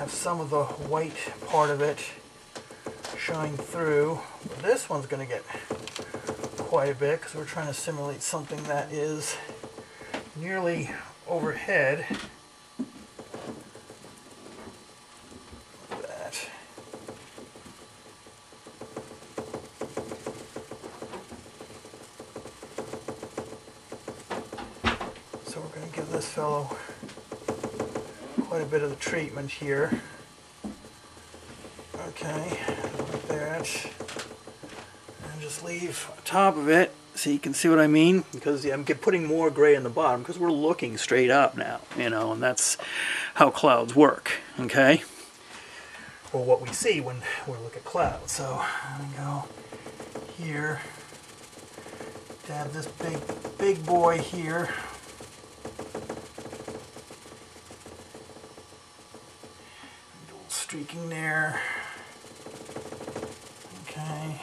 have some of the white part of it shine through. But this one's going to get quite a bit because we're trying to simulate something that is nearly overhead. Like that. So we're going to give this fellow quite a bit of the treatment here. Okay, like that. And just leave on top of it so you can see what I mean, because I'm putting more gray in the bottom because we're looking straight up now, you know, and that's how clouds work, okay? Or what we see when we look at clouds. So I'm going to go here, dab this big boy here. Streaking there. Okay.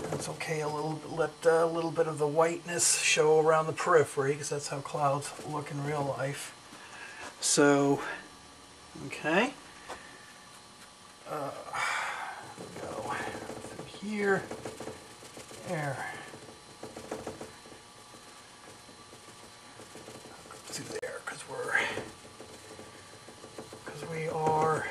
That's okay. Let a little bit of the whiteness show around the periphery because that's how clouds look in real life. So, okay. Go through here. There. Go through there because we are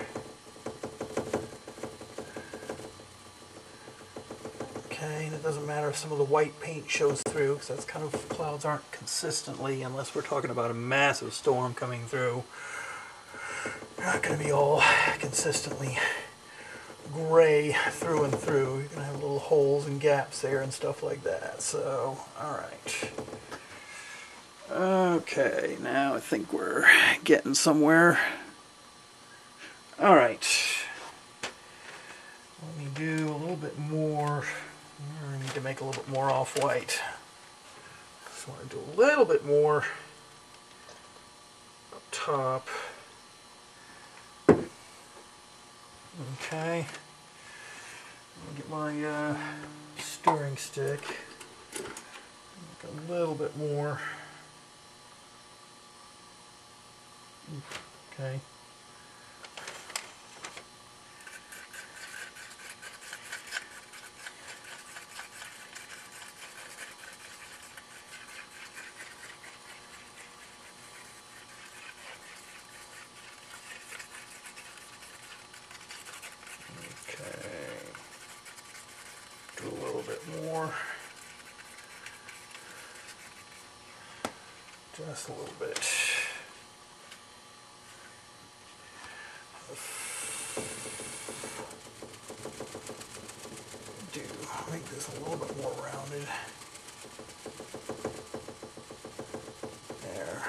okay, and it doesn't matter if some of the white paint shows through because that's kind of, clouds aren't consistently, unless we're talking about a massive storm coming through, they're not going to be all consistently gray through and through. You're going to have little holes and gaps there and stuff like that. So, alright. Okay, now I think we're getting somewhere. Alright, let me do a little bit more. I need to make a little bit more off-white. Just want to do a little bit more up top. Okay, get my stirring stick, make a little bit more. Okay. Do a little bit more. Just a little bit. Make this a little bit more rounded. There.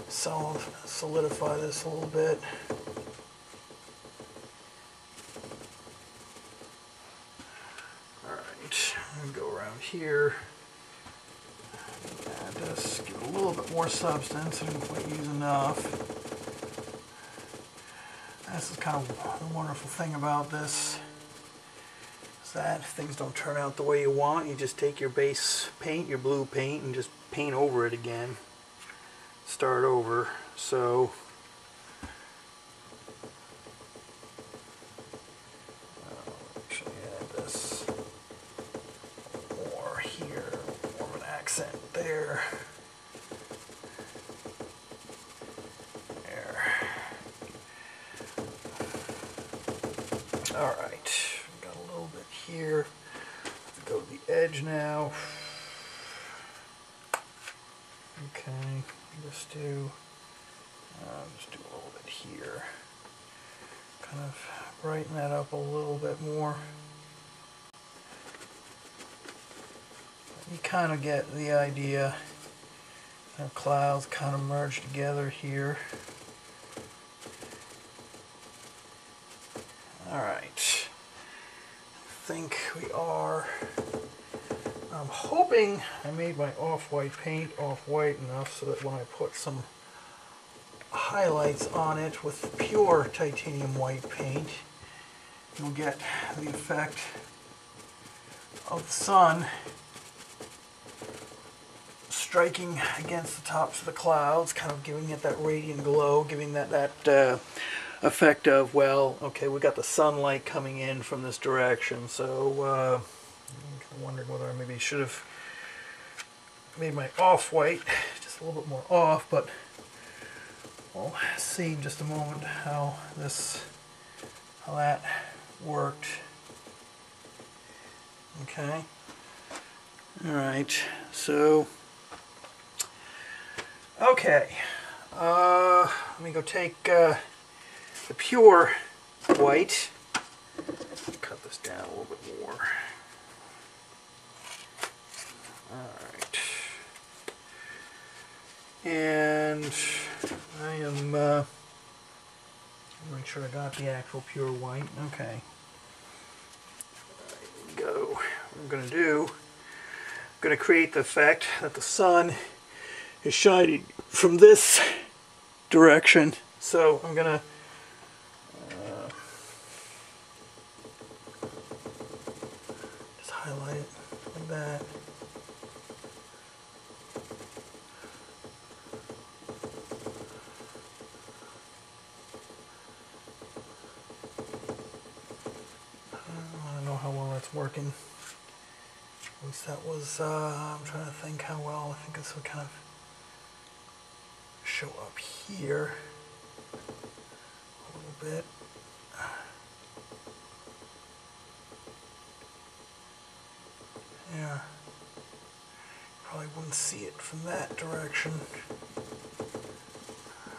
Solidify this a little bit. Alright, and go around here. Add this, give it a little bit more substance. I didn't quite use enough. This is kind of the wonderful thing about this. That if things don't turn out the way you want, you just take your base paint, your blue paint, and just paint over it again. Start over. So actually add this more here, more of an accent there. There. All right. Here, go to the edge now. Okay, just do a little bit here. Kind of brighten that up a little bit more. You kind of get the idea. Our clouds kind of merge together here. All right. I think we are. I'm hoping I made my off-white paint off-white enough so that when I put some highlights on it with pure titanium white paint, you'll get the effect of the sun striking against the tops of the clouds, kind of giving it that radiant glow, giving that effect of, well, okay, we got the sunlight coming in from this direction, so I'm kind of wondering whether I maybe should have made my off-white just a little bit more off, but we'll see in just a moment how that worked. Okay. Alright, so okay, let me go take the pure white, cut this down a little bit more. Alright, and I am make sure I got the actual pure white. Okay, there we go. What I'm going to do, I'm going to create the effect that the sun is shining from this direction. So I'm going to just highlight it like that. I don't know how well that's working. At least that was, I'm trying to think how well. I think this will kind of show up here a little bit. Yeah, probably wouldn't see it from that direction.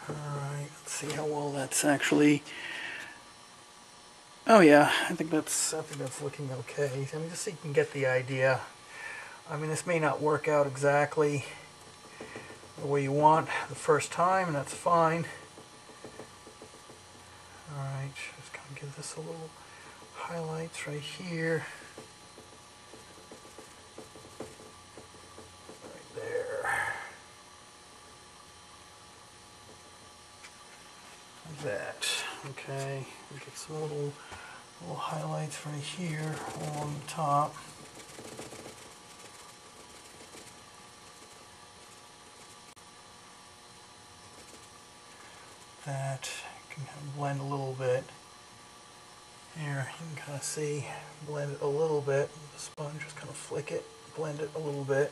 Alright, let's see how well that's actually. Oh yeah, I think that's looking okay. I mean, just so you can get the idea. I mean, this may not work out exactly the way you want the first time, and that's fine. Alright, just kind of give this a little highlights right here. Right there. Like that. Okay, get some little highlights right here along the top. That can kind of blend a little bit. Here, you can kind of see, blend it a little bit with the sponge, just kind of flick it, blend it a little bit.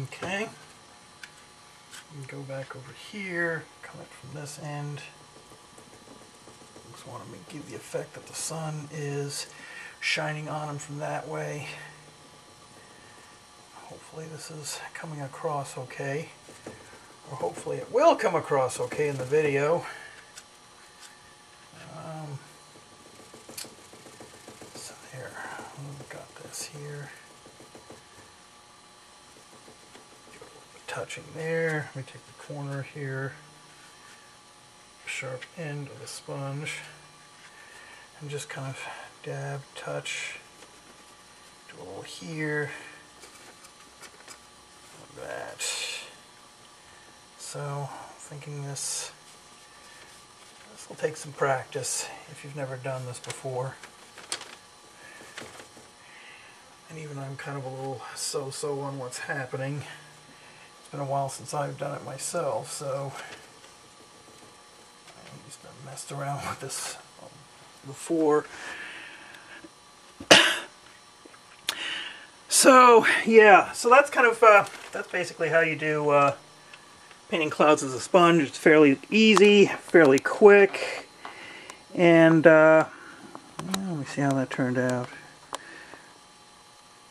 Okay. And go back over here, come it from this end. Just want to give the effect that the sun is shining on them from that way. Hopefully this is coming across okay, or hopefully it will come across okay in the video. So there, we've got this here. Do a little bit of touching there. Let me take the corner here, sharp end of the sponge, and just kind of dab, touch, do a little here. That. So, thinking this will take some practice if you've never done this before. And even I'm kind of a little so-so on what's happening. It's been a while since I've done it myself, so I just messed around with this before. So yeah, so that's kind of that's basically how you do painting clouds as a sponge. It's fairly easy, fairly quick, and let me see how that turned out.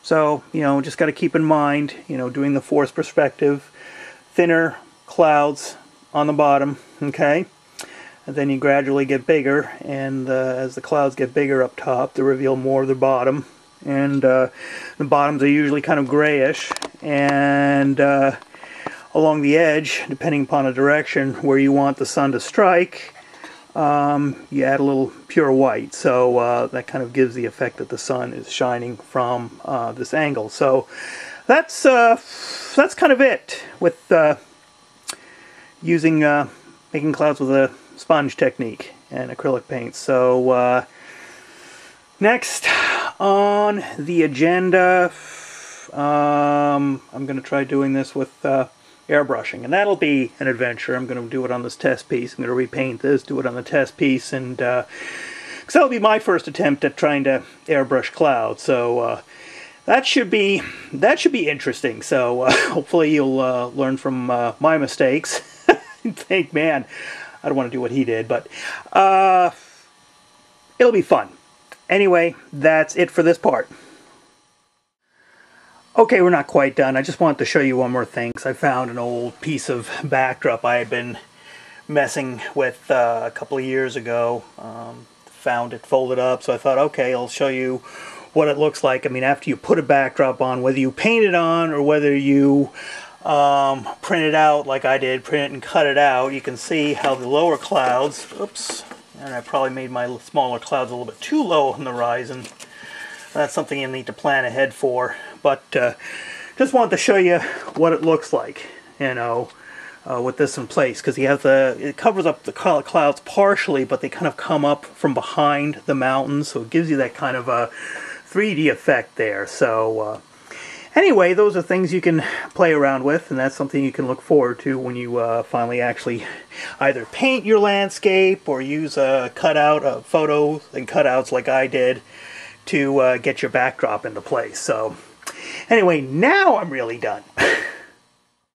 So just got to keep in mind, doing the forced perspective, thinner clouds on the bottom, okay, and then you gradually get bigger, and as the clouds get bigger up top, they reveal more of the bottom. And the bottoms are usually kind of grayish, and along the edge, depending upon the direction where you want the sun to strike, you add a little pure white, so that kind of gives the effect that the sun is shining from this angle. So that's kind of it with using making clouds with a sponge technique and acrylic paint. So next On the agenda, I'm going to try doing this with airbrushing, and that'll be an adventure. I'm going to do it on this test piece. I'm going to repaint this, do it on the test piece, and because that'll be my first attempt at trying to airbrush clouds. So that should be interesting. So hopefully you'll learn from my mistakes. Think, man, I don't want to do what he did, but it'll be fun. Anyway, that's it for this part. Okay, we're not quite done. I just wanted to show you one more thing, because I found an old piece of backdrop I had been messing with a couple of years ago. Found it folded up, so I thought, okay, I'll show you what it looks like. I mean, after you put a backdrop on, whether you paint it on or whether you print it out like I did, print it and cut it out, you can see how the lower clouds, oops, and I probably made my smaller clouds a little bit too low on the horizon. That's something you need to plan ahead for. But just wanted to show you what it looks like, you know, with this in place, because you have it covers up the clouds partially, but they kind of come up from behind the mountains, so it gives you that kind of a 3D effect there. So anyway, those are things you can play around with, and that's something you can look forward to when you finally actually either paint your landscape or use a cutout, photos and cutouts like I did to get your backdrop into place. So anyway, now I'm really done.